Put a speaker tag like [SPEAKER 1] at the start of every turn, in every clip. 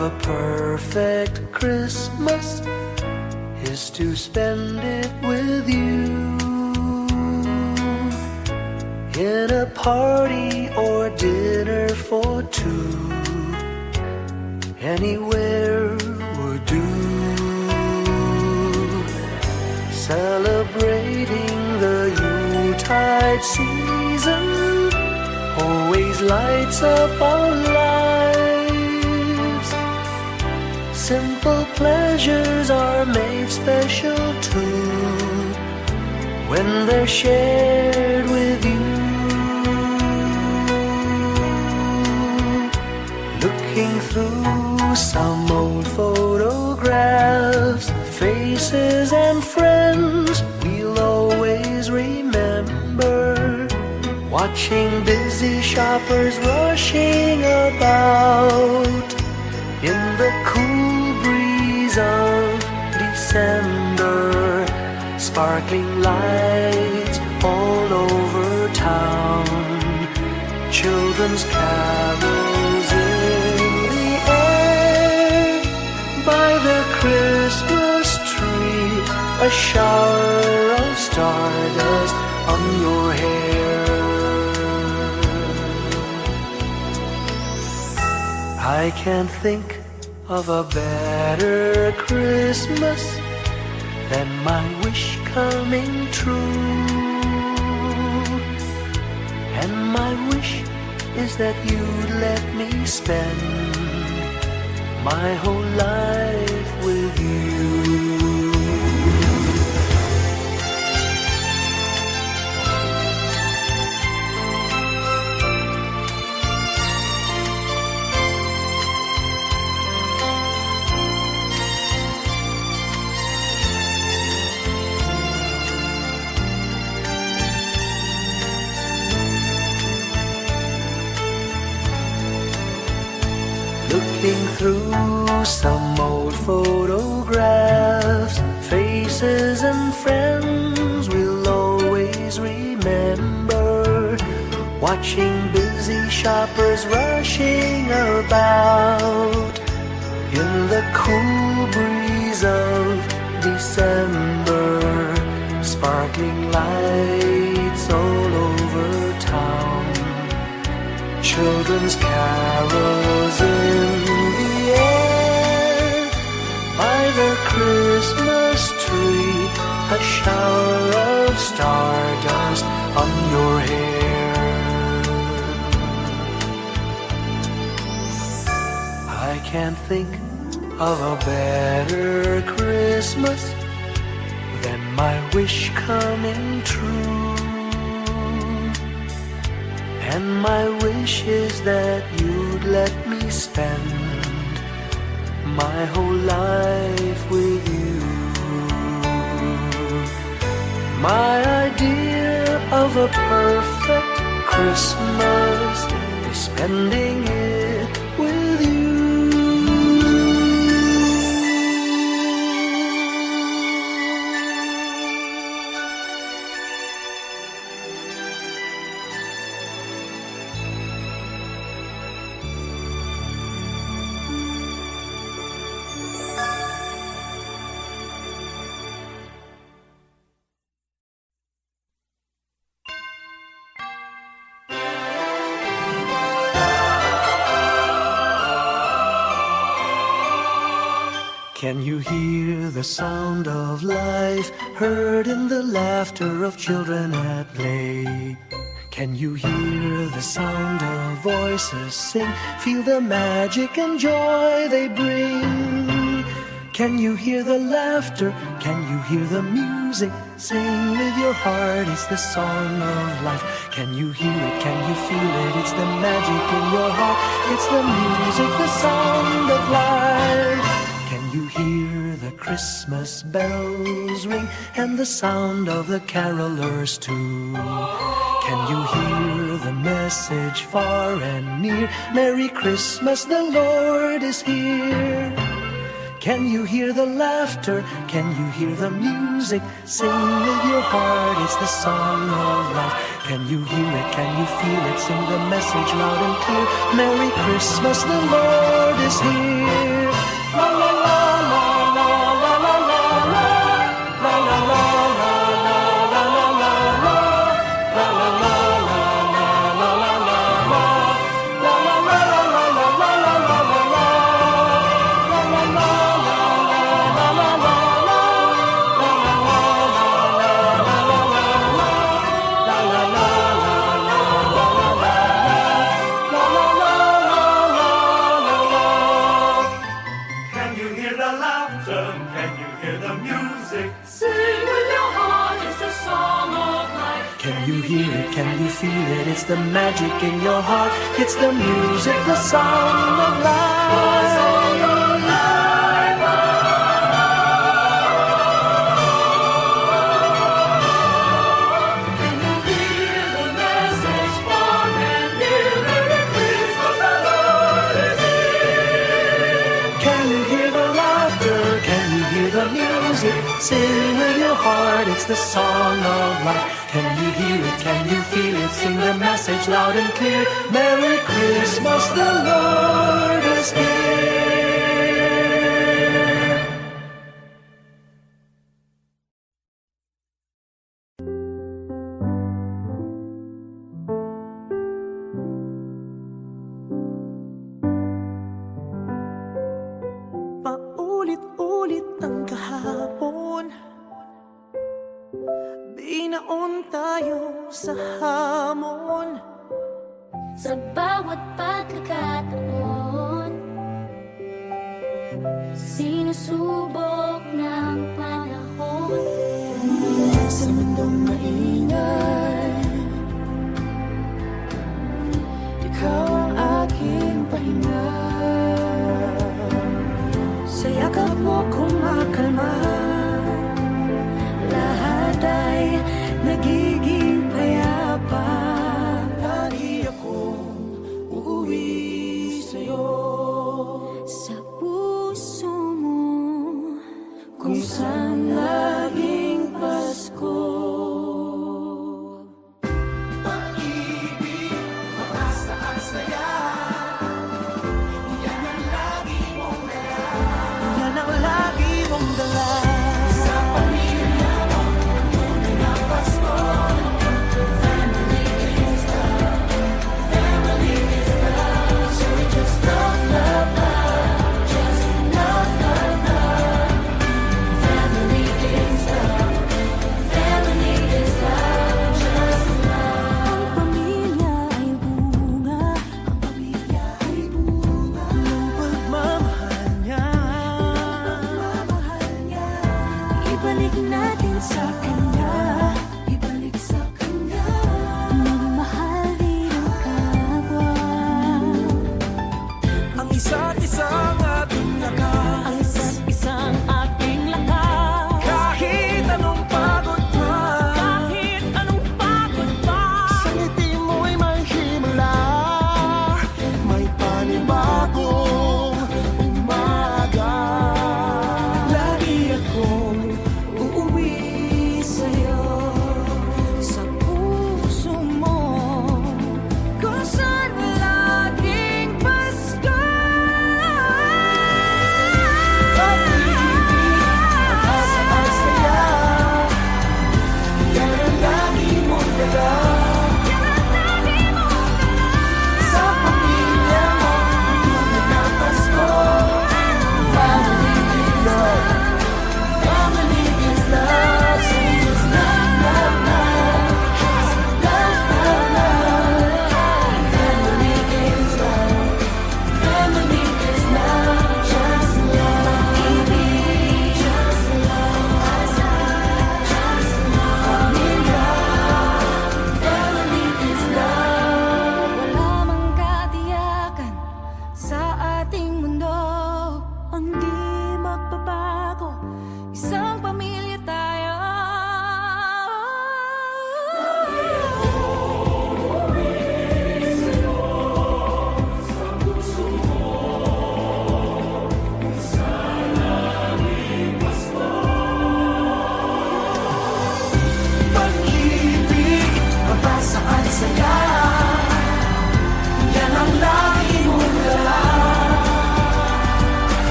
[SPEAKER 1] of a perfect Christmas is to spend it with you, in a party or dinner for two. Anywhere would do. Celebrating the Yuletide season always lights up our lives. Simple pleasures are made special too when they're shared with you. Looking through some old photographs, faces and friends we'll always remember. Watching busy shoppers rushing about in the cool breeze of December. Sparkling lights all over town, children's carols in the air. By the Christmas tree, a shower of stardust on your hair. I can't think of a better Christmas than my wish coming true. And my wish is that you'd let me spend my whole life with you. Looking through some old photographs, faces and friends we'll always remember. Watching busy shoppers rushing about in the cool breeze of December. Sparkling lights all over town, children's carols in the air. By the Christmas tree, a shower of stardust on your hair. I can't think of a better Christmas than my wish coming true. And my wish is that you'd let me spend my whole life with you. My idea of a perfect Christmas is spending it with you. Can you hear the sound of life heard in the laughter of children at play? Can you hear the sound of voices sing, feel the magic and joy they bring? Can you hear the laughter? Can you hear the music? Sing with your heart, it's the song of life. Can you hear it? Can you feel it? It's the magic in your heart. It's the music, the sound of life. Can you hear the Christmas bells ring and the sound of the carolers too? Can you hear the message far and near? Merry Christmas, the Lord is here. Can you hear the laughter? Can you hear the music? Sing with your heart, it's the song of life. Can you hear it? Can you feel it? Sing the message loud and clear. Merry Christmas, the Lord is here. La la la la la la la la la la la la la la la
[SPEAKER 2] Can you hear the laughter? Can you hear the music?
[SPEAKER 3] Sing with your heart, it's the song of life.
[SPEAKER 1] Can you hear it? Can you feel it? It's the magic in your heart. It's the music, the song of life.
[SPEAKER 3] Can you hear the message far and near? Merry Christmas, the Lord is here.
[SPEAKER 1] Can you hear the laughter? Can you hear the music? Sing with your heart, it's the song of life. Can you hear it? Can you feel it? Sing the message loud and clear. Merry Christmas, the Lord is here. Paulit-ulit ang kahapon, binaon tayo sa hamon.
[SPEAKER 4] Sa bawat pagkakataon, sinusubok ng panahon.
[SPEAKER 1] Sa mundong maingay, ikaw ang aking pahinga. Sa yakap mo kumakalma, lahat ay nagiging payapa. Lagi akong uuwi sa'yo,
[SPEAKER 4] Sa puso mo,
[SPEAKER 1] kung saan laging Pasko.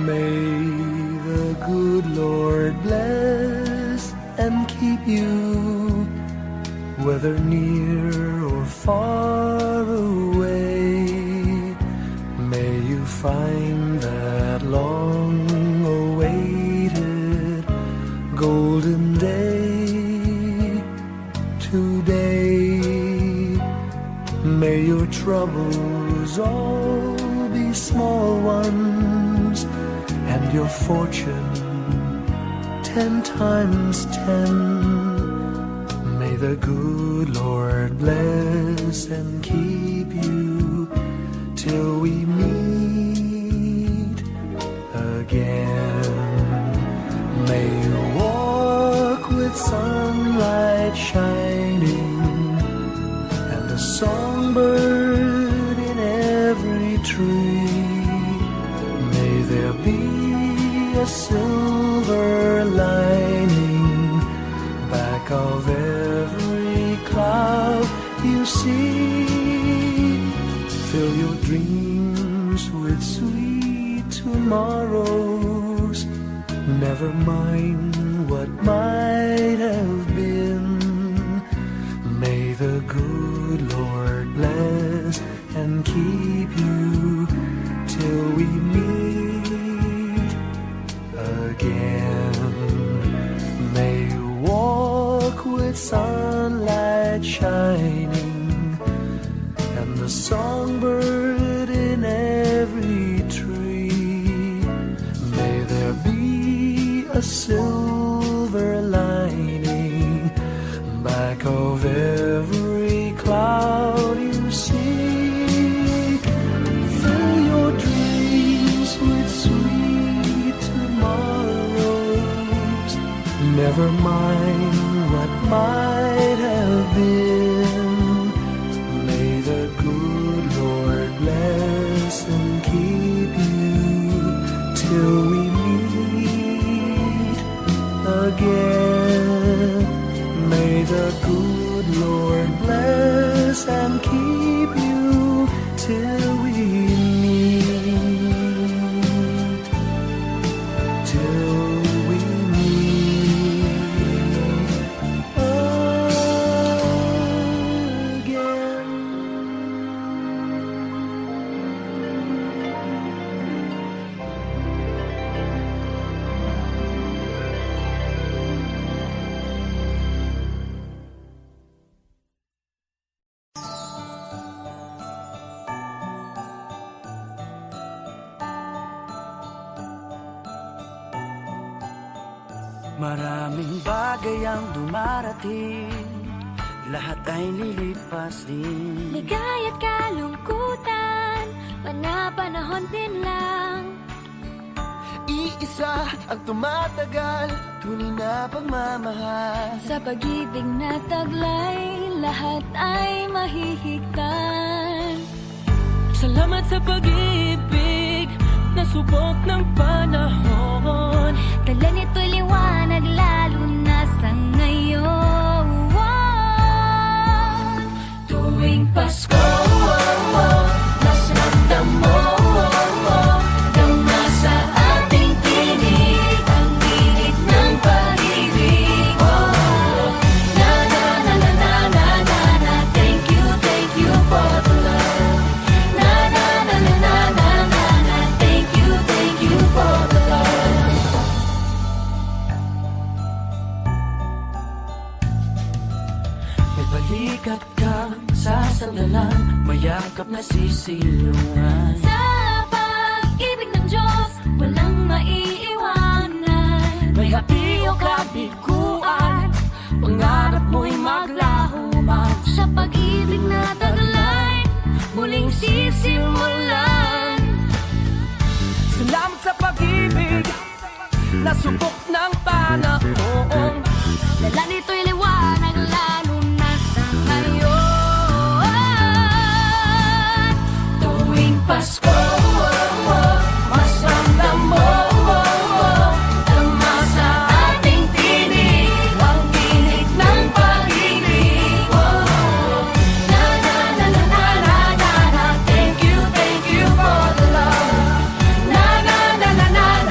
[SPEAKER 1] May the good Lord bless and keep you, whether near or far away. May you find that long-awaited golden day today. May your troubles all be small ones, and your fortune 10 times 10. May the good Lord bless and keep you till we meet again. May you walk with sunlight shining and a songbird in every tree. May there be a silver lining back of every cloud you see. Fill your dreams with sweet tomorrows. Never mind what might have been. May the good Lord bless and keep you till we meet again. May you walk with sunlight shining and the songbird in every tree. May there be a silver lining back of every cloud you see. Fill your dreams with sweet tomorrows. Never mind what might have been. May the good Lord bless and keep you till we meet again. May the good Lord bless and keep you till we meet, till we meet again.
[SPEAKER 5] Maraming bagay ang dumarating, lahat ay lilipas din.
[SPEAKER 4] Ligaya't kalungkutan, panapanahon din lang.
[SPEAKER 5] Iisa ang tumatagal, tunay na pagmamahal.
[SPEAKER 4] Sa pag-ibig na taglay, lahat ay mahihigtan.
[SPEAKER 3] Salamat sa pag-ibig na subok ng panahon.
[SPEAKER 4] Dala nito'y liwanag lalo na sa ngayon. Tuwing Pasko, mas ramdam mo, dama sa ating tinig ang init ng pag-ibig. Na na na na na na na na, thank you for the love. Na na na na na na na na, thank you for the love.
[SPEAKER 5] May balikat kang sasandalan, mayakap na sisilungan.
[SPEAKER 4] Sa pag-ibig ng Diyos, walang maiiwanan.
[SPEAKER 5] May hati o kabiguan, pangarap mo'y maglaho man.
[SPEAKER 4] Sa pag-ibig na taglay, muling sisimulan.
[SPEAKER 5] Salamat sa pag-ibig na subok ng panahon.
[SPEAKER 4] Dala nito'y liwanag lalo na sa ngayon. Tuwing Pasko, mas ramdam mo, dama sa ating tinig ang tinig ng pag-ibig. Na na na na na na na na, thank you for the love. Na na na na na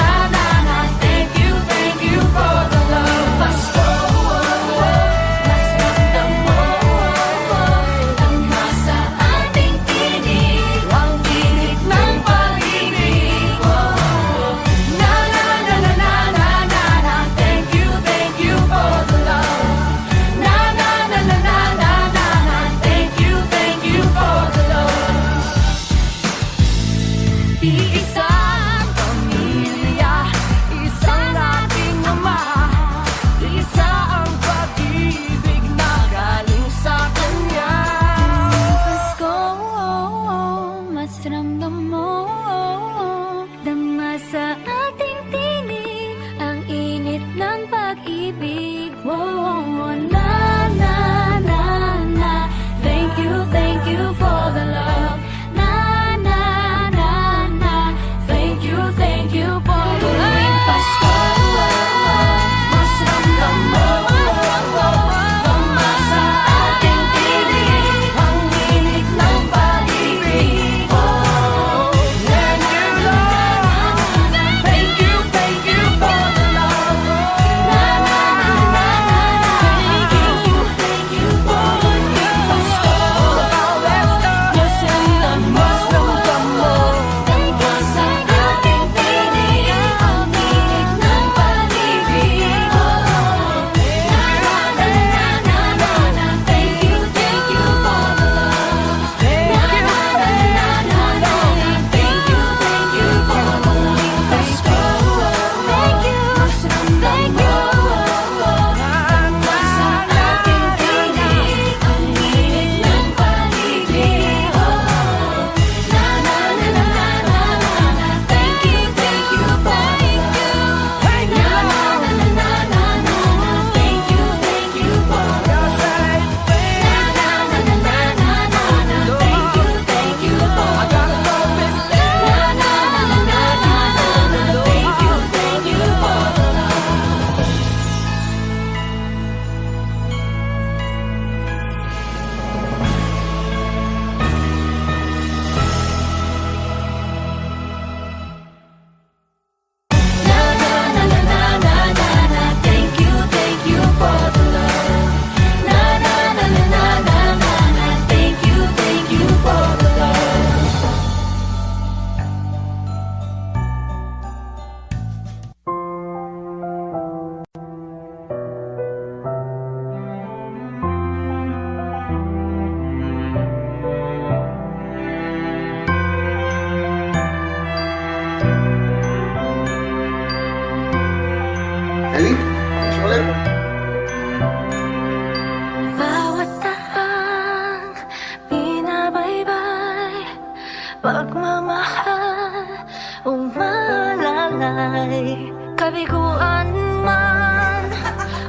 [SPEAKER 4] pagmamahal umalalay. Kabiguan man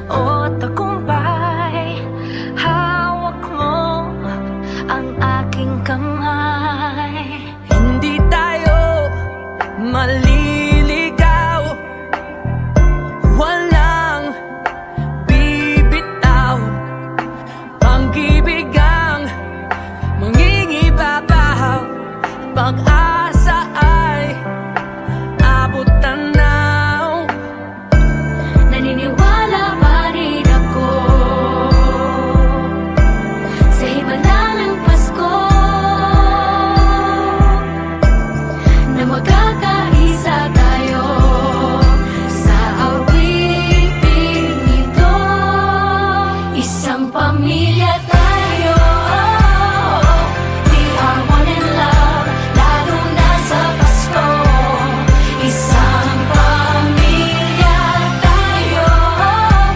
[SPEAKER 4] o tagumpay, hawak mo ang aking kamay.
[SPEAKER 5] Hindi tayo maliligaw, walang bibitaw. Pag-ibig ang mangingibabaw, pag-asa ay abot tanaw.
[SPEAKER 4] Naniniwala pa rin ako sa himala ng Pasko, na magkakaisa tayo sa awiting ito. Isang pamilya tayo, we are one in love, lalo na sa Pasko. Isang pamilya tayo,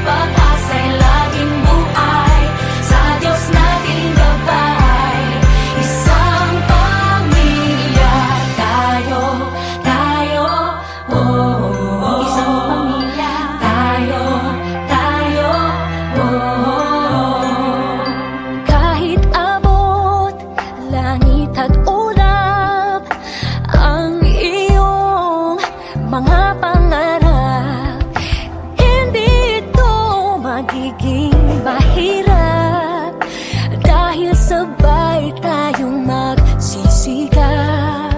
[SPEAKER 4] pag-asa'y laging buhay, sa Diyos nating gabay. Isang pamilya tayo, oh. Isang pamilya tayo, oh. Kahit abot langit at ulap ang iyong mga pangarap, hindi ito magiging mahirap, dahil sabay tayong magsisikap.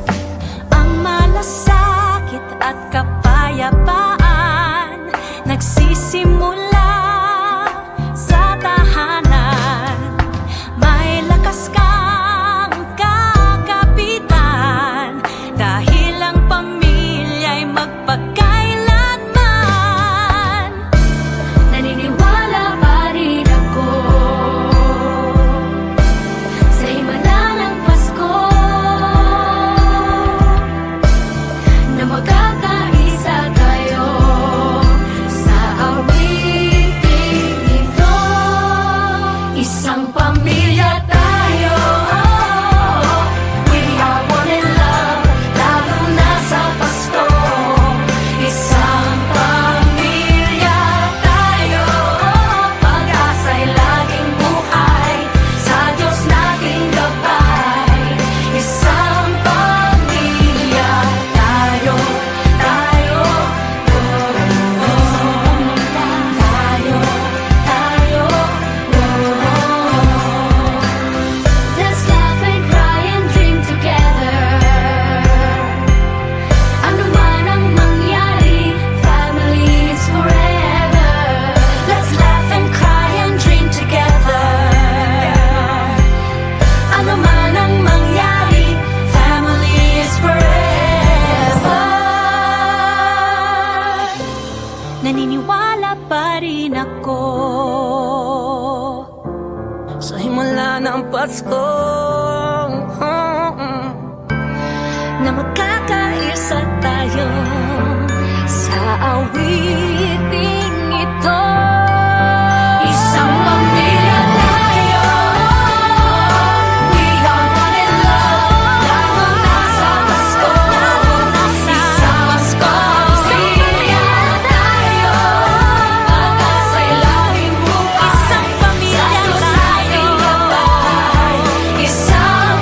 [SPEAKER 4] Ang malasakit at kapayapaan nagsisimula sa tahanan. May lakas kang kakapitan, dahil ang pamilya'y magpakailanman. Naniniwala pa rin ako sa himala ng Pasko, na magkakaisa tayo sa awiting ito. Isang pamilya tayo, we are one in love, lalo na sa Pasko. Isang pamilya tayo, pag-asa'y laging buhay, sa Diyos nating gabay. Isang pamilya tayo, oh. Let's laugh and cry and dream together. Ano man ang mangyari, family is forever. Let's laugh and cry and dream together. Ano man ang mangyari, family is forever. Naniniwala pa rin ako
[SPEAKER 5] Sa himala ng Pasko,
[SPEAKER 4] na magkakaisa tayo sa awiting ito. Isang pamilya tayo, we are one in love, lalo na sa Pasko. Isang pamilya tayo, pag-asa'y laging buhay, isang pamilya tayo, isang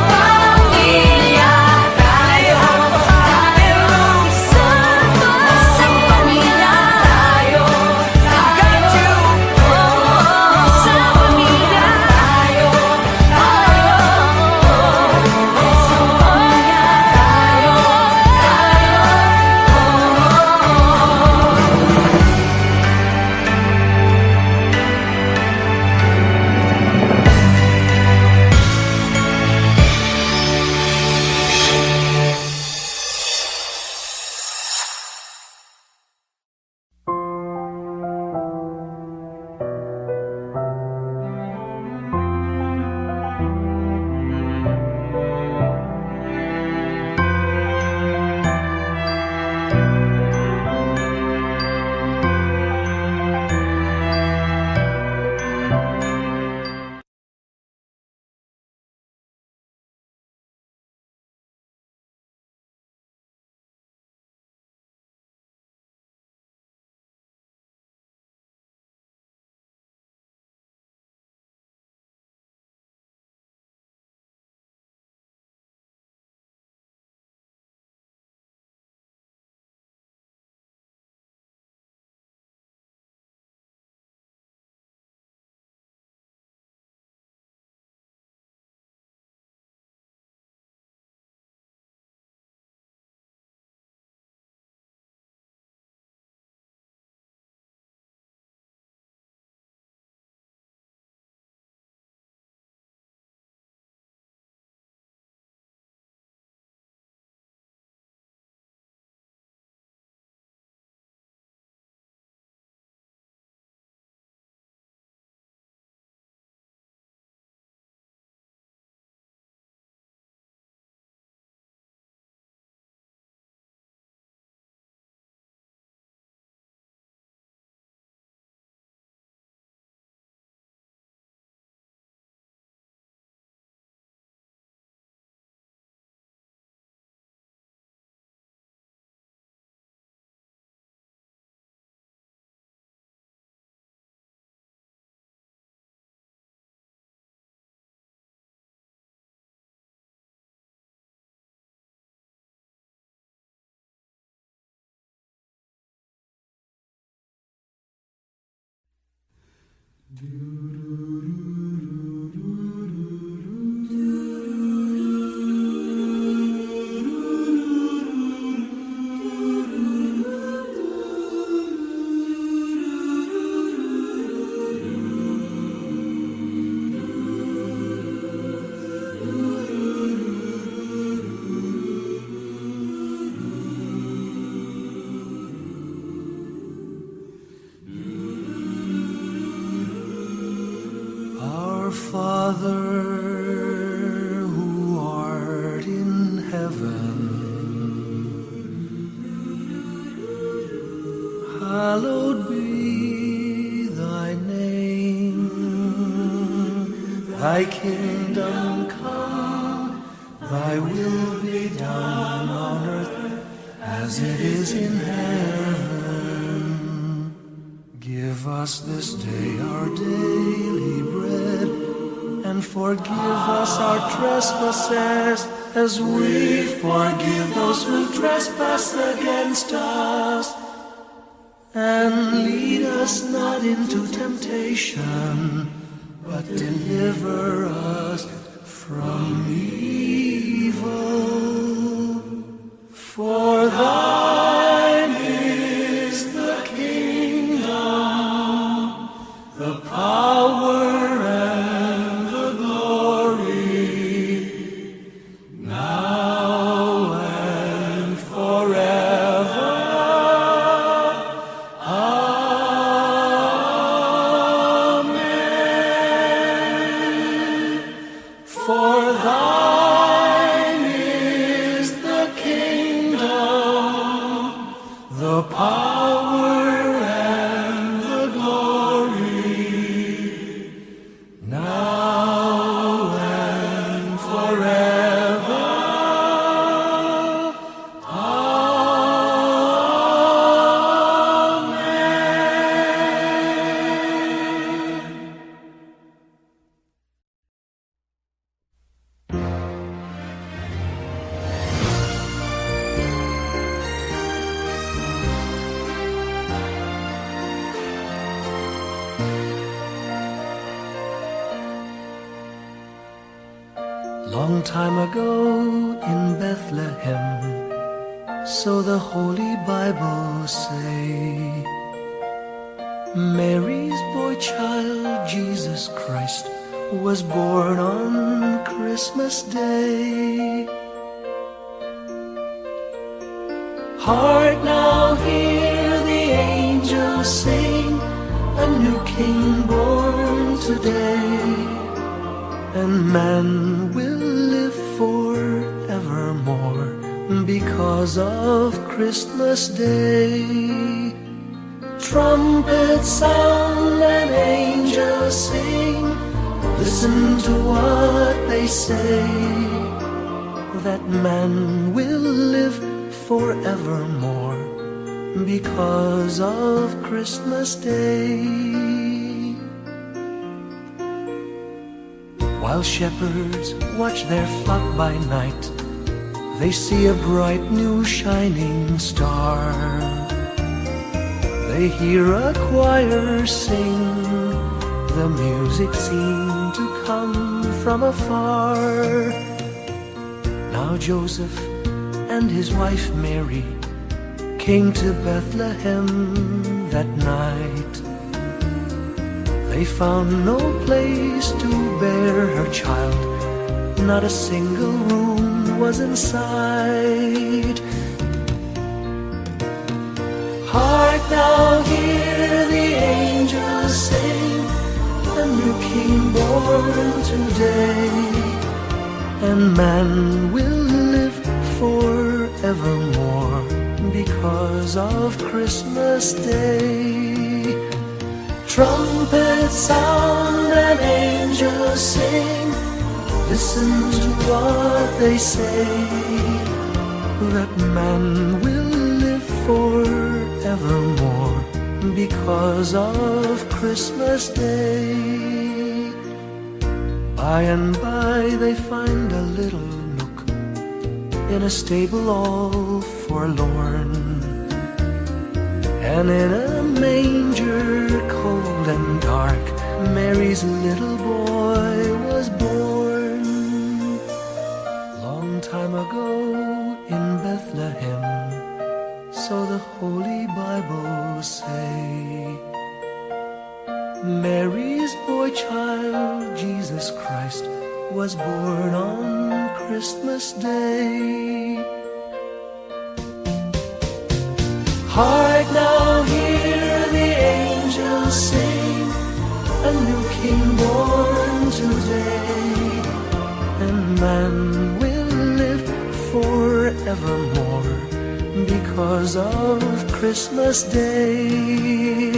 [SPEAKER 1] Our Father, who art in heaven, hallowed be thy name. Thy kingdom come, thy will be done on earth as it is in heaven. Give us this day our daily bread, and forgive us our trespasses, as we forgive those who trespass against us. And lead us not into temptation, but deliver us from evil. For thine is the kingdom, the power, and the glory, now and forever. Amen. For thine is the kingdom, the power, and the glory, now and forever. Amen. Long time ago in Bethlehem, so the Holy Bible say, Mary's boy child, Jesus Christ, was born on Christmas Day. Hark now, hear the angels sing, a new King born today, and man will live forevermore because of Christmas Day. Trumpets sound and angels sing, listen to what they say, that man will live forevermore because of Christmas Day. While shepherds watch their flock by night, they see a bright new shining star. They hear a choir sing, the music seemed to come from afar. Now Joseph and his wife Mary came to Bethlehem that night. They found no place to bear her child, not a single room was in sight. Hark now, hear the angels sing, a new King born today, and man will live forevermore because of Christmas Day. Trumpets sound and angels sing, listen to what they say, that man will live forevermore because of Christmas Day. By and by they find a little nook in a stable all forlorn, and in a manger cold and dark Mary's little boy was born long time ago in Bethlehem, so the Holy Bible say. Mary's boy child, Jesus Christ, was born on Christmas Day. Hark now, hear the angels sing, a new King born today, and man will live forevermore because of Christmas Day.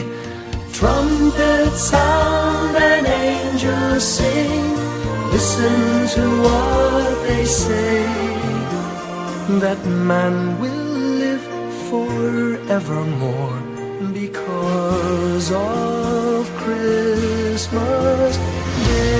[SPEAKER 1] Trumpets sound and angels sing, listen to what they say, that man will live forevermore because of Christmas Day.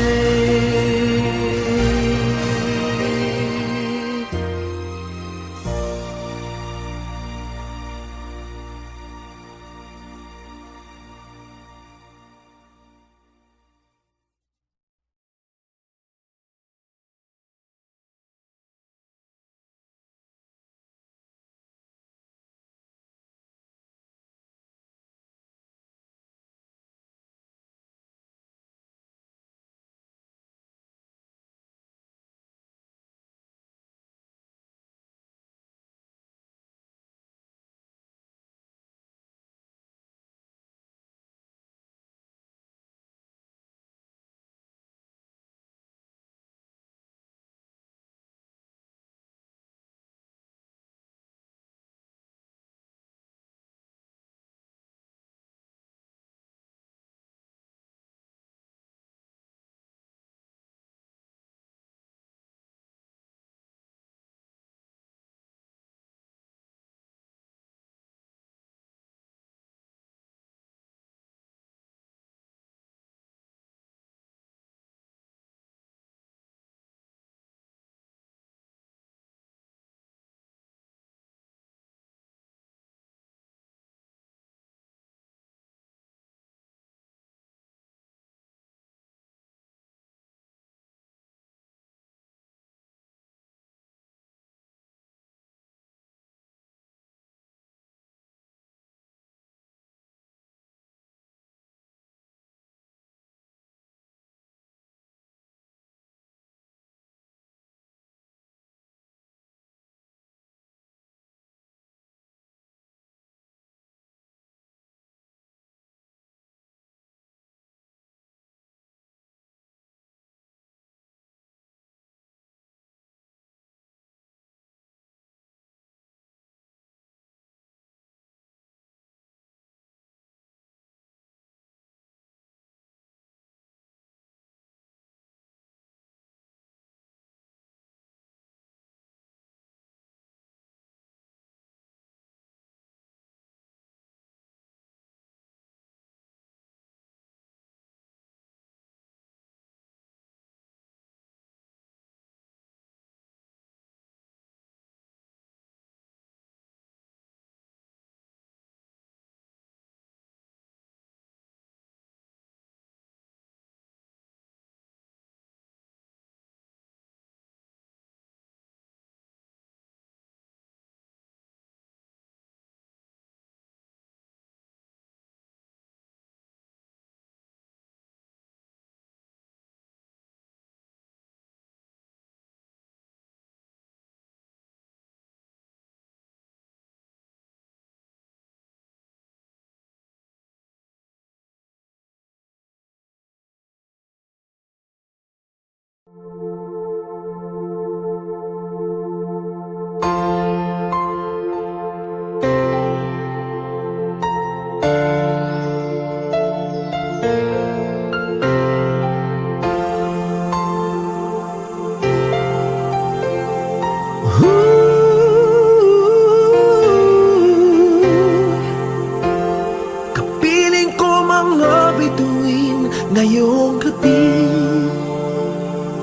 [SPEAKER 1] Kapiling ko mga bituin ngayong gabi,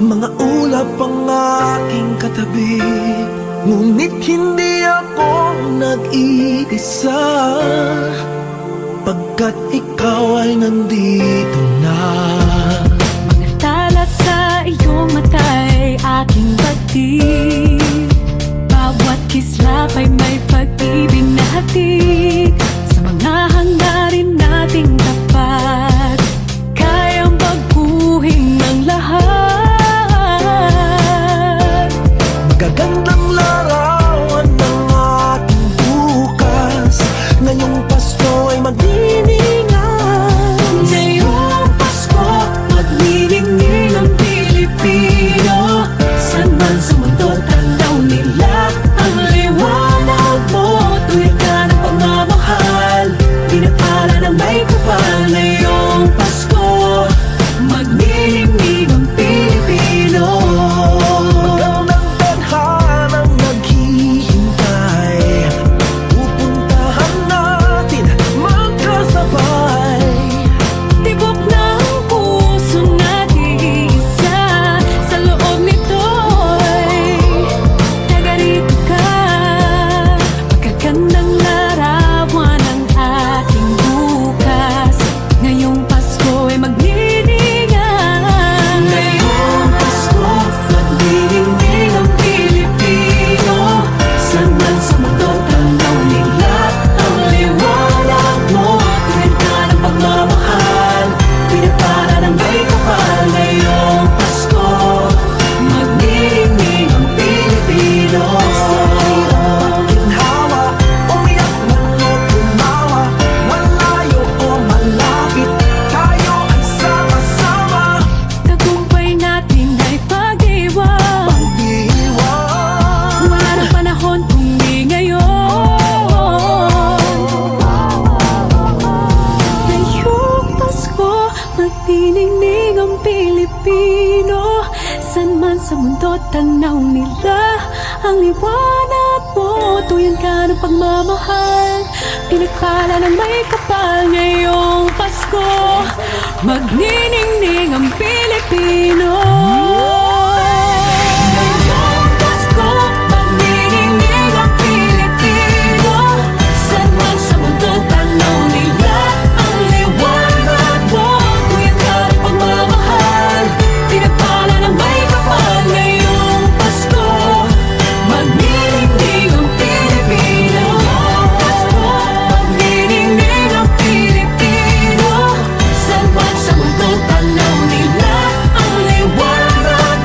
[SPEAKER 1] mga ulap ang aking katabi, ngunit hindi ako nag-iisa. Pagkat ikaw ay nandito na.
[SPEAKER 5] Mga tala sa iyong mata'y aking batid. Bawat kislap ay may pag-ibig na hatid. Sa mga hangarin nating tapat, kayang baguhin ng lahat.
[SPEAKER 1] Magagandang larawan ng ating bukas. Ngayong Pasko ay magdiningan.
[SPEAKER 5] Ngayong Pasko, maglilingning ang Pilipino. San man sa mundo, tanaw nila ang liwanag mo. Tuwid ka ng pagmamahal, pinapala ng may kapal. Ngayong Pasko, maglilingning ang Pilipino.
[SPEAKER 1] Magandang tadhanang naghihintay. Pupuntahan natin magkasabay.
[SPEAKER 5] Tibok ng puso natin isa. Sa loob nito'y tagarito ka. Magagandang larawan ang ating bukas. Ngayong Pasko ay magniningan. Ngayong Pasko, maglilingning ang Pilipino. San man sa mundo, tanaw nila ang liwanag mo. Tuwid ka ng pagmamahal, pinapala ng may kapal. Ngayong Pasko, maglilingning ang Pilipino.
[SPEAKER 1] Sa hirap ginhawa, umiyak man o tumawa, malayo o malapit, tayo ay sama-sama.
[SPEAKER 5] Tagumpay natin ay pag-iwan.
[SPEAKER 1] Pag-iwan.
[SPEAKER 5] Wala nang panahon kung di ngayon. Ngayong Pasko, magniningning ang Pilipino. San man sa mundo, tanaw nila ang liwanag mo. Tuyan ka ng pagmamahal, pinagpala ng may kapal. Ngayong Pasko, magniningning ang Pilipino. Ngayong Pasko, magniningning ang Pilipino. San man sa mundo, tanaw nila ang liwanag mo. Tuyan ka ng pagmamahal, pinagpala ng may kapal. Ngayong Pasko, magniningning ang Pilipino. Pasko, magniningning ang Pilipino. San man sa mundo, tanaw nila ang liwanag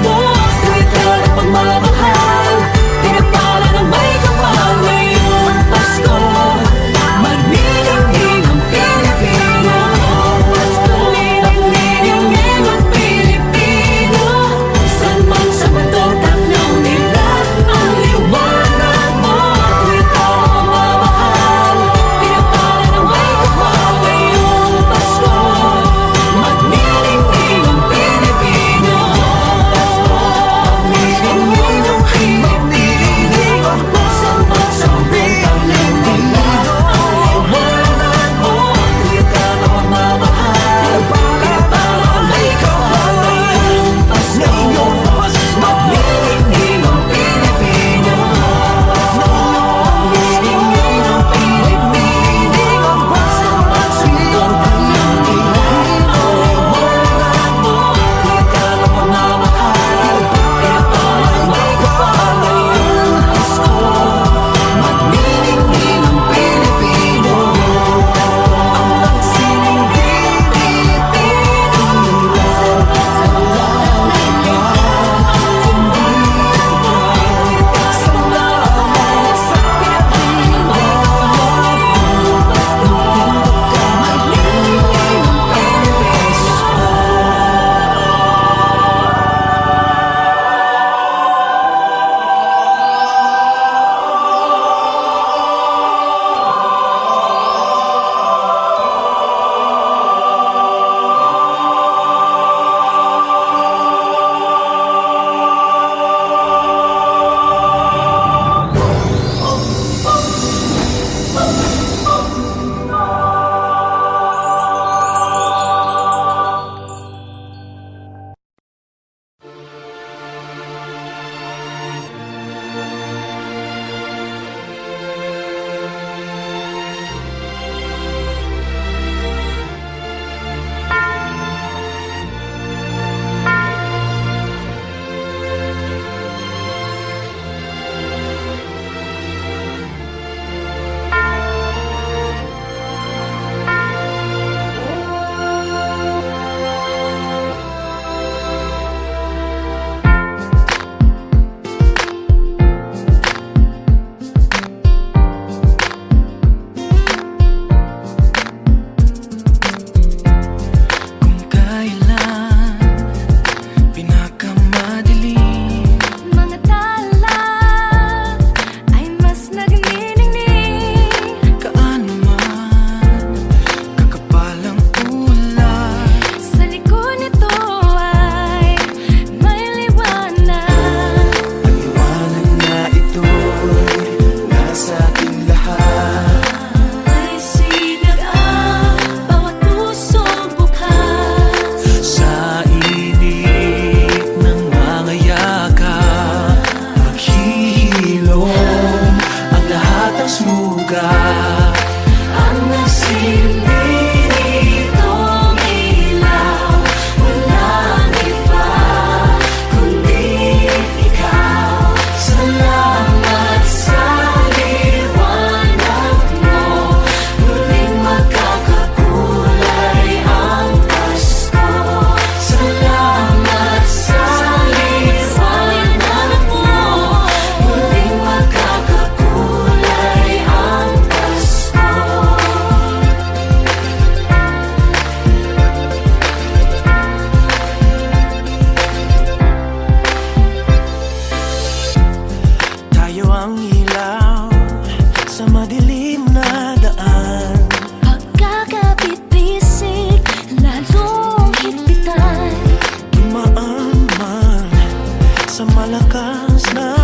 [SPEAKER 1] malakas na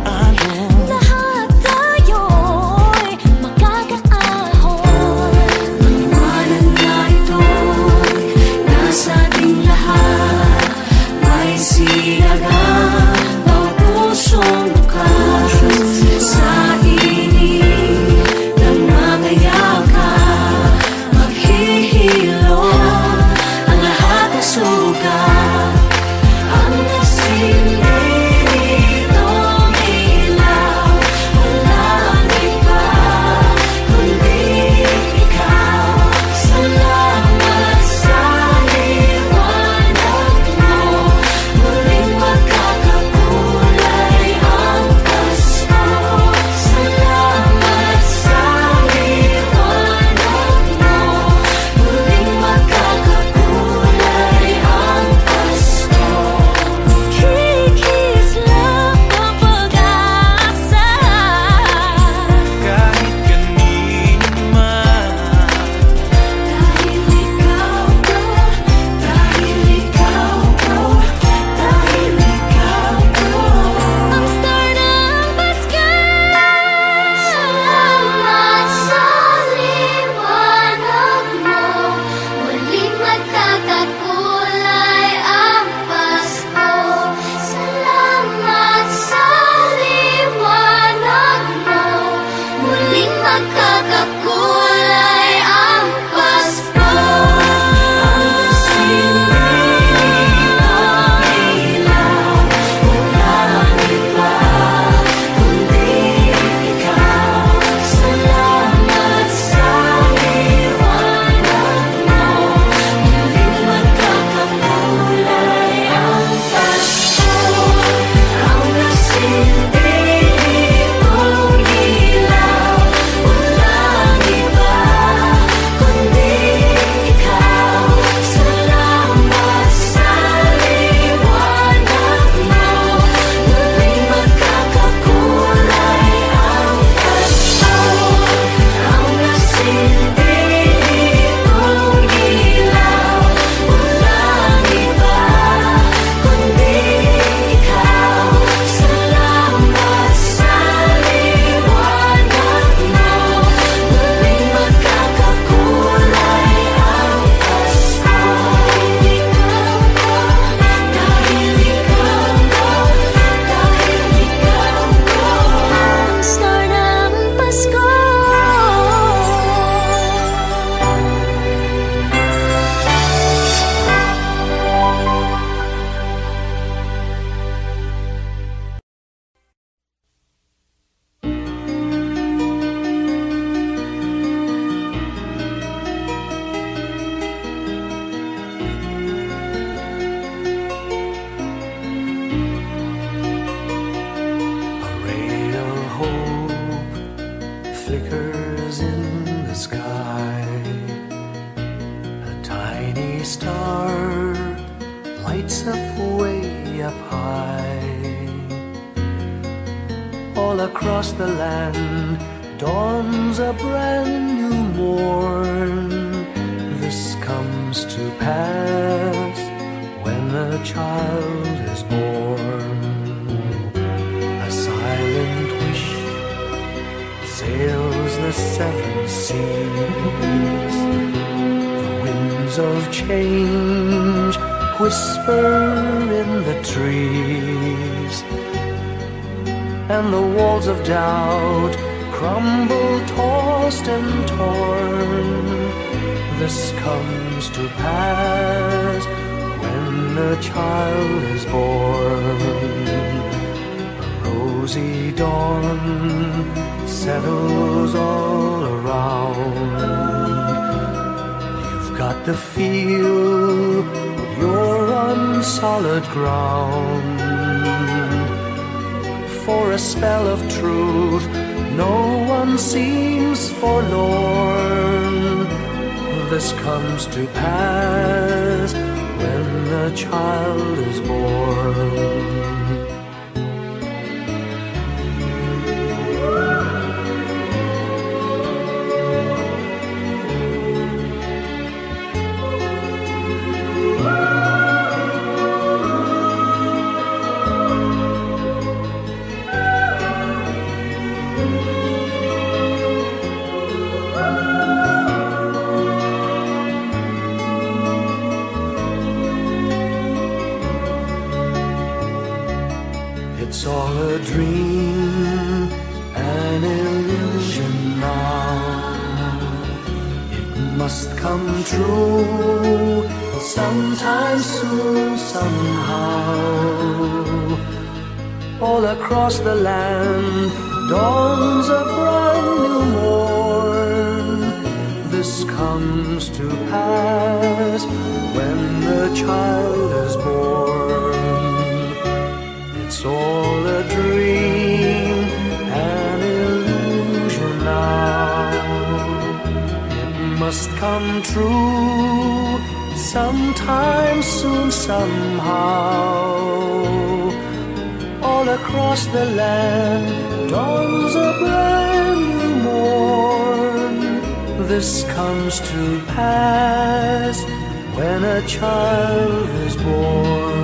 [SPEAKER 1] alon.
[SPEAKER 4] Lahat tayo'y magkakaahon. Maniwala na ito'y nasa ating lahat. May sinagang bawat pusong bukas. Sa init ng mga yakap, maghihilom ang lahat ng sugat. Ang nasilbi nitong ilaw, walang iba kundi ikaw. Salamat sa liwanag mo, muling magkakakulay ang Pasko. Salamat sa liwanag mo, muling magkakakulay ang Pasko. Kikis lang ang pag-asa.
[SPEAKER 1] Kahit kanino man,
[SPEAKER 4] Dahil ikaw ko, dahil ikaw ko, dahil ikaw ko, ang star ng Pasko. Salamat sa liwanag mo, muling magkakakulay ang Pasko. Salamat sa liwanag mo, muling magkakakulay ang Pasko. Ang silbi ng ilaw, walang iba kundi ikaw. Salamat sa liwanag mo, muling magkakakulay ang Pasko. Ang nasilbi nitong ilaw, walang iba kundi ikaw. Salamat sa liwanag mo, muling magkakakulay ang Pasko. Ang nasilbi nitong ilaw, walang iba kundi ikaw. Salamat sa liwanag mo, muling magkakakulay ang Pasko. Dahil ikaw ko, dahil ikaw ko, ang star ng Pasko.
[SPEAKER 1] a ray of hope flickers in the sky. A tiny star lights up way up high. All across the land dawns a brand new morn. This comes to pass when a child is born. A silent wish sails the seven seas. The winds of change whisper in the trees, and the walls of doubt crumble, tossed and torn. This comes to pass when a child is born. A rosy dawn settles all around. You've got to feel you're on solid ground. For a spell of truth, no one seems forlorn. This comes to pass when a child is born. It's all a dream, an illusion now. It must come true sometime soon, somehow. All across the land dawns a brand new morn. This comes to pass when the child is born. It's all a dream, an illusion now. It must come true sometime soon, somehow. All across the land dawns a brand new morn. This comes to pass when a child is born.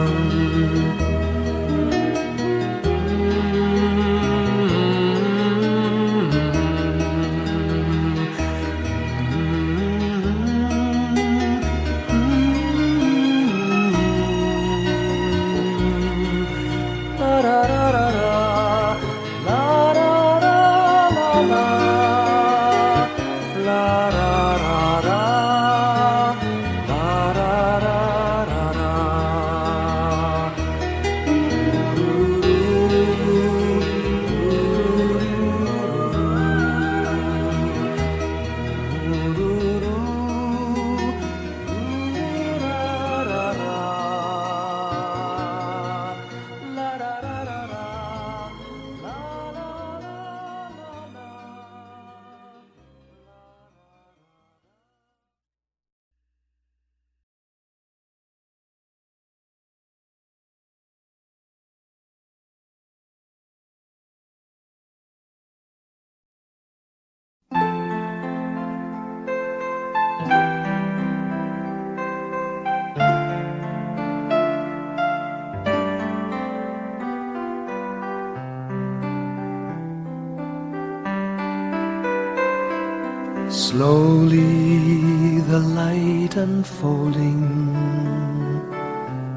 [SPEAKER 1] Slowly the light unfolding,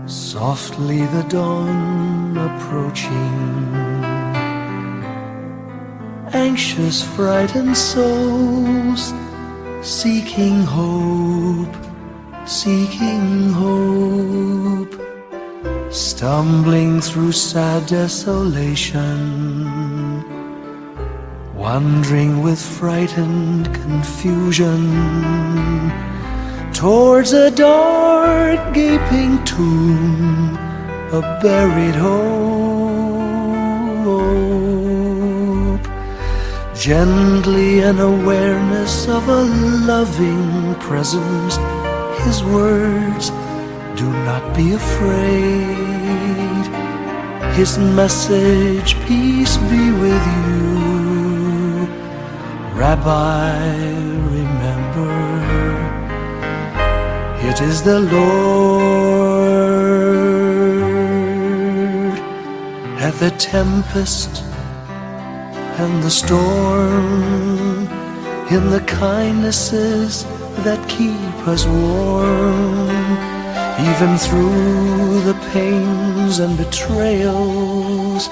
[SPEAKER 1] softly the dawn approaching. Anxious, frightened souls seeking hope, seeking hope. Stumbling through sad desolation, wandering with frightened confusion towards a dark gaping tomb, a buried hope. Gently an awareness of a loving presence, His words, do not be afraid. His message, peace be with you. Rabbi, remember, it is the Lord. At the tempest and the storm, in the kindnesses that keep us warm, even through the pains and betrayals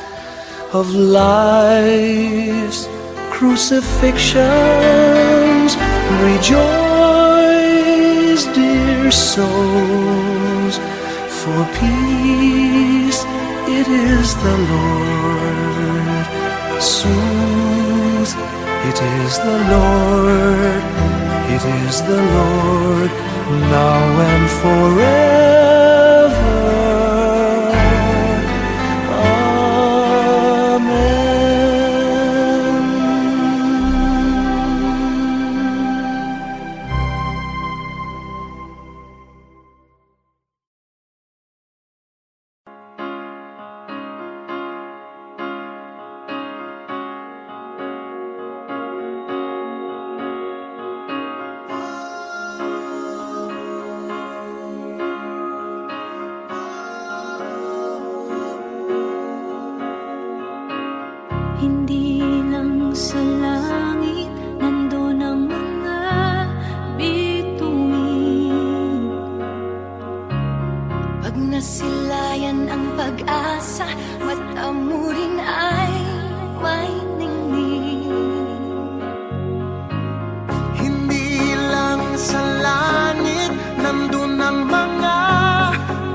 [SPEAKER 1] of life's crucifixions. Rejoice, dear souls, for peace it is the Lord. Soothe, it is the Lord, it is the Lord, now and forever.
[SPEAKER 4] Hindi lang sa langit nandun ang mga bituin. Pag nasilayan ang pag-asa, Kamo rin ay may ningning.
[SPEAKER 1] Hindi lang sa langit nandun ang mga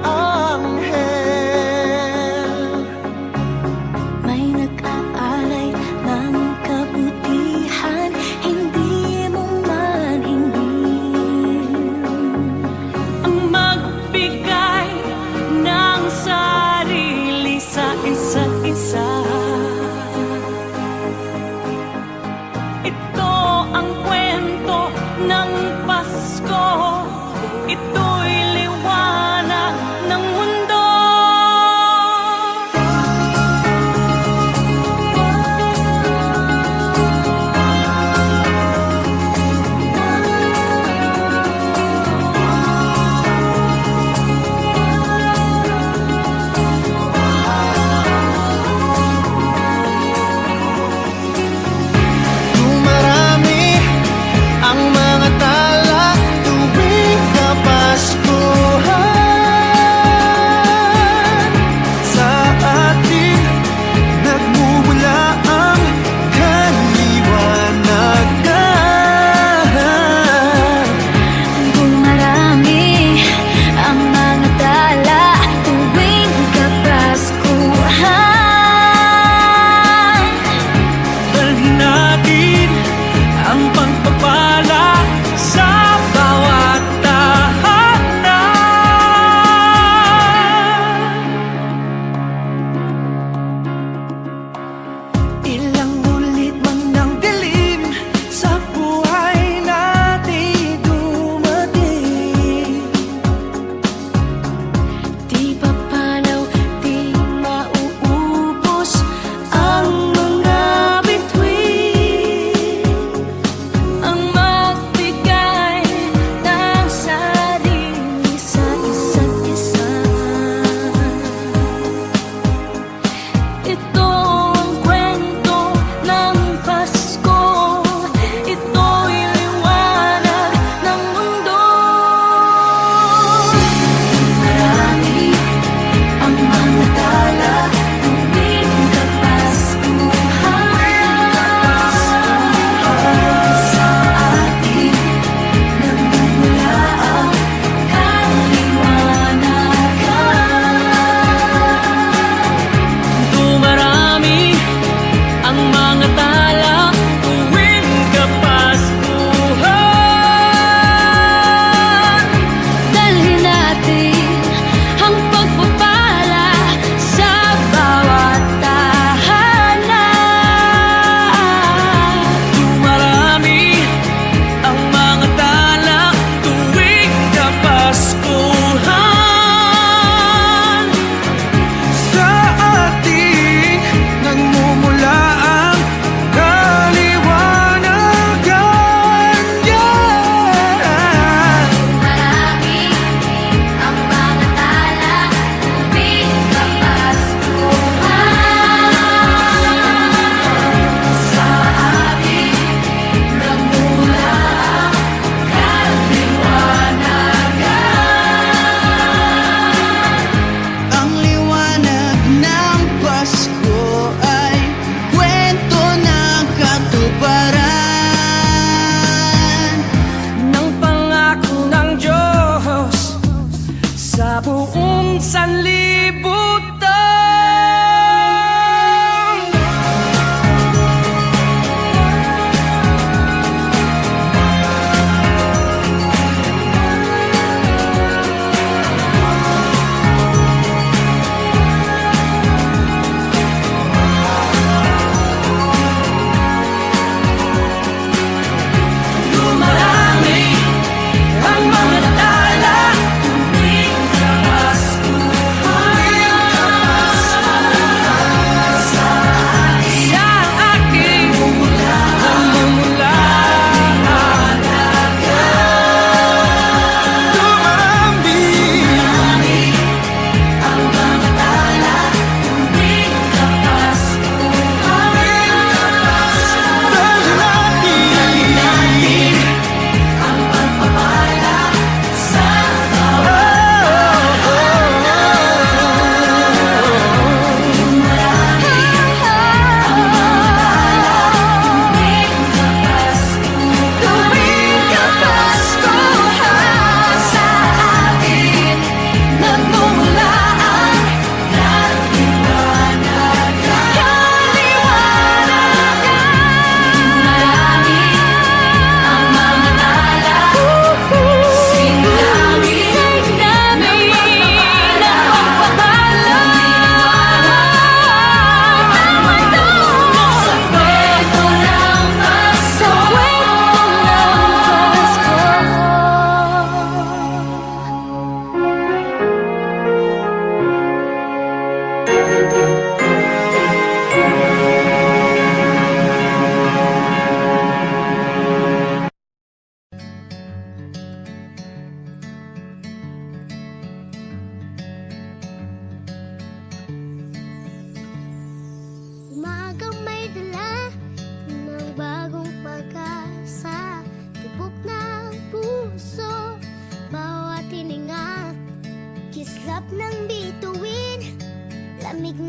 [SPEAKER 1] anghel.
[SPEAKER 4] May nag-aalay ng kabutihan, hindi mo man ingin.
[SPEAKER 5] Ang magbigay ng sarili sa isa't isa.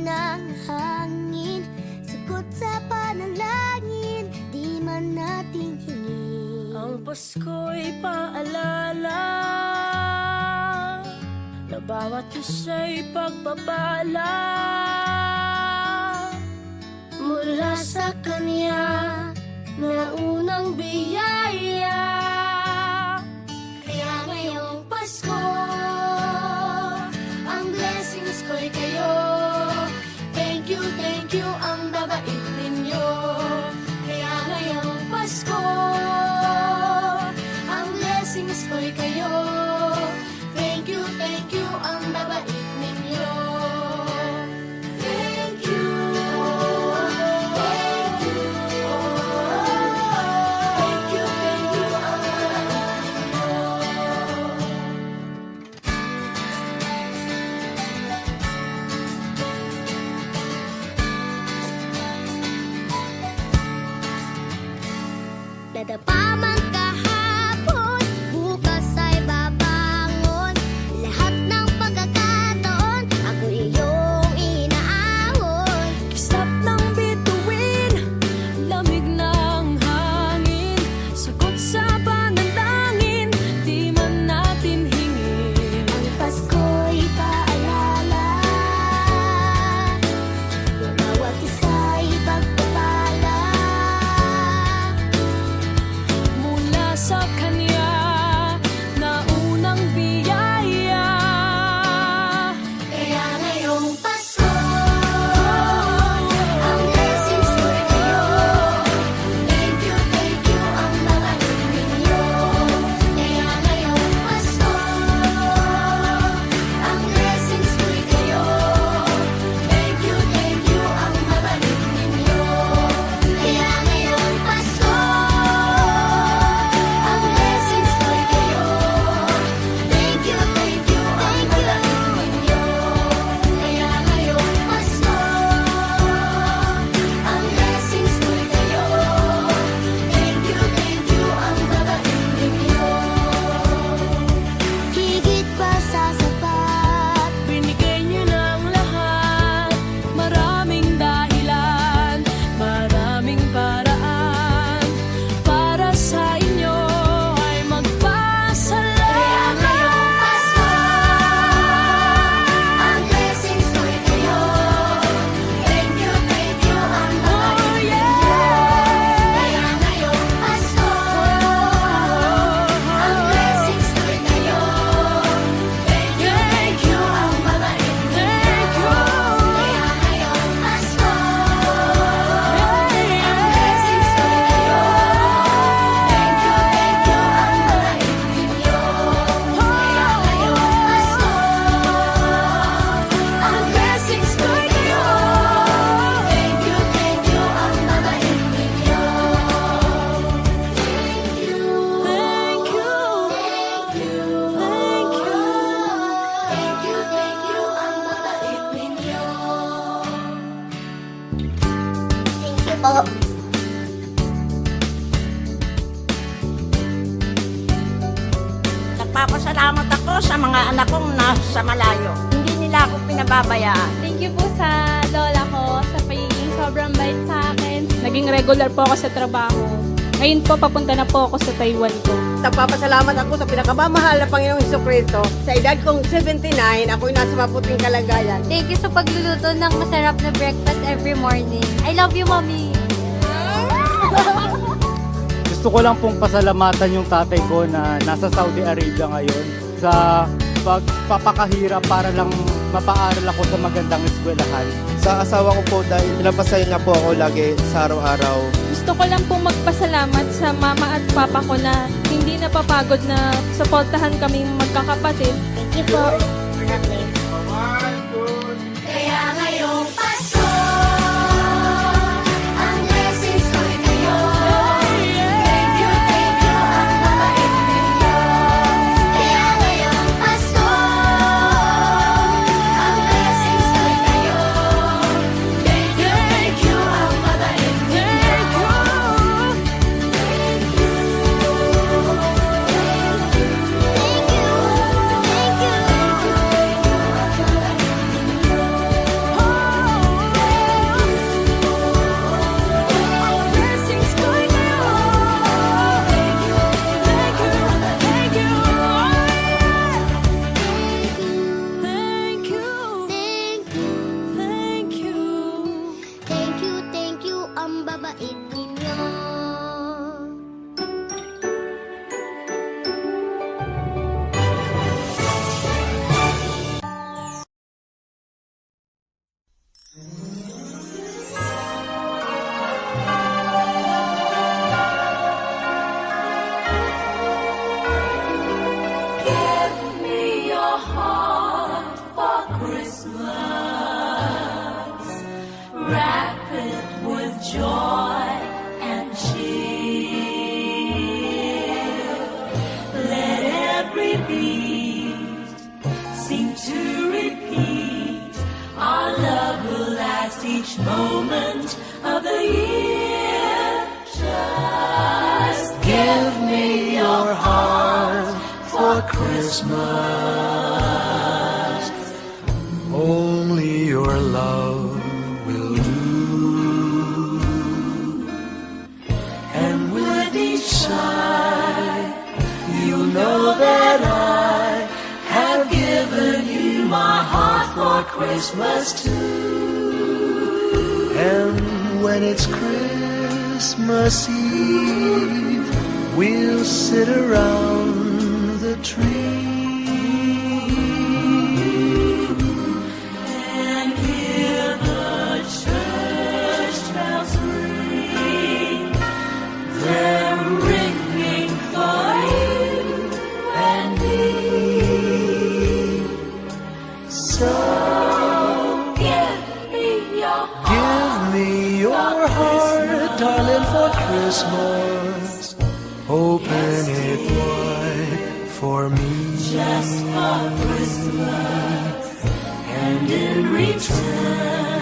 [SPEAKER 6] ng hangin, sagot sa panalangin, di man nating hingin.
[SPEAKER 4] Ang Pasko'y paalala na bawat isa'y pagpapala mula sa Kanya na unang biyaya. Kaya ngayong Pasko, ang blessings ko'y kayo. Thank you, ang babait ninyo. Kaya ngayong Pasko, ang blessings ko'y kayo. Thank you, ang babait ninyo. Thank you, thank you. Thank you, ang babait ninyo.
[SPEAKER 6] Dadapa man kahapon, bukas ay babangon. Lahat ng pagkakataon, ako iyong inaahon.
[SPEAKER 4] Kisap ng bituin, lamig ng hangin, sagot sa panalangin, di man natin hingin.
[SPEAKER 6] Ang Pasko'y paalala na bawat isa'y pagpapala
[SPEAKER 4] Mula sa Kanya na unang biyaya.
[SPEAKER 6] Kaya ngayong Pasko, ang blessings ko'y kayo. Thank you, ang babait ninyo. Kaya ngayong Pasko, ang blessings ko'y kayo. Thank you, ang babait ninyo. Kaya ngayong Pasko, ang blessings ko'y kayo. Thank you, ang babait ninyo. Kaya ngayong Pasko, ang blessings ko'y kayo. Thank you, ang babait ninyo. Higit pa sa sapat,
[SPEAKER 4] Binigay niyo ng lahat, maraming dahilan, maraming paraan, para sa inyo ay magpasalamat.
[SPEAKER 6] kaya ngayong Pasko, ang blessings ko'y kayo. Thank you, ang babait ninyo. Kaya ngayong Pasko, ang blessings ko'y kayo. Thank you, ang babait ninyo. Kaya ngayong Pasko, ang blessings ko'y kayo. Thank you, ang babait ninyo. Kaya ngayong Pasko, ang blessings ko'y kayo. Thank you, ang babait ninyo. Thank you, ang babait ninyo. Thank you po.
[SPEAKER 7] Nagpapasalamat ako sa mga anak kong nasa malayo. Hindi nila ako pinababayaan.
[SPEAKER 8] Thank you po sa lola ko sa pagiging sobrang bait sa akin. Naging regular po ako sa trabaho. Ngayon po, papunta na po ako sa Taiwan ko.
[SPEAKER 9] Nagpapasalamat ako sa pinakamamahal na Panginoong Jesucristo. Sa edad kong 79, ako'y nasa maputing kalagayan.
[SPEAKER 8] Thank you sa pagluluto ng masarap na breakfast every morning. I love you, Mommy!
[SPEAKER 10] Gusto ko lang pong pasalamatan yung tatay ko na nasa Saudi Arabia ngayon sa pagpapakahirap para lang mapaaral ako sa magandang eskwelahan.
[SPEAKER 11] Sa asawa ko po dahil pinapasaya niya po ako lagi sa araw-araw.
[SPEAKER 8] Gusto ko lang pong magpasalamat sa mama at papa ko na hindi napapagod na suportahan kaming magkakapatid.
[SPEAKER 6] Thank you po. Kaya ngayong Pasko, ang blessings ko'y kayo. Thank you, ang babait ninyo. Kaya ngayong Pasko, ang blessings ko'y kayo. Thank you, ang babait ninyo. Thank you,
[SPEAKER 4] each moment of the year. Just give me your heart
[SPEAKER 1] For Christmas, only your love will do. And with each sigh, you know that I have given you my heart for Christmas too. And when it's Christmas Eve, we'll sit around the tree
[SPEAKER 4] and hear the church bells ring. They're ringing for you and me. So give me your heart.
[SPEAKER 1] Give me your heart, darling, for Christmas. Open it wide for me.
[SPEAKER 4] Just for Christmas, and in return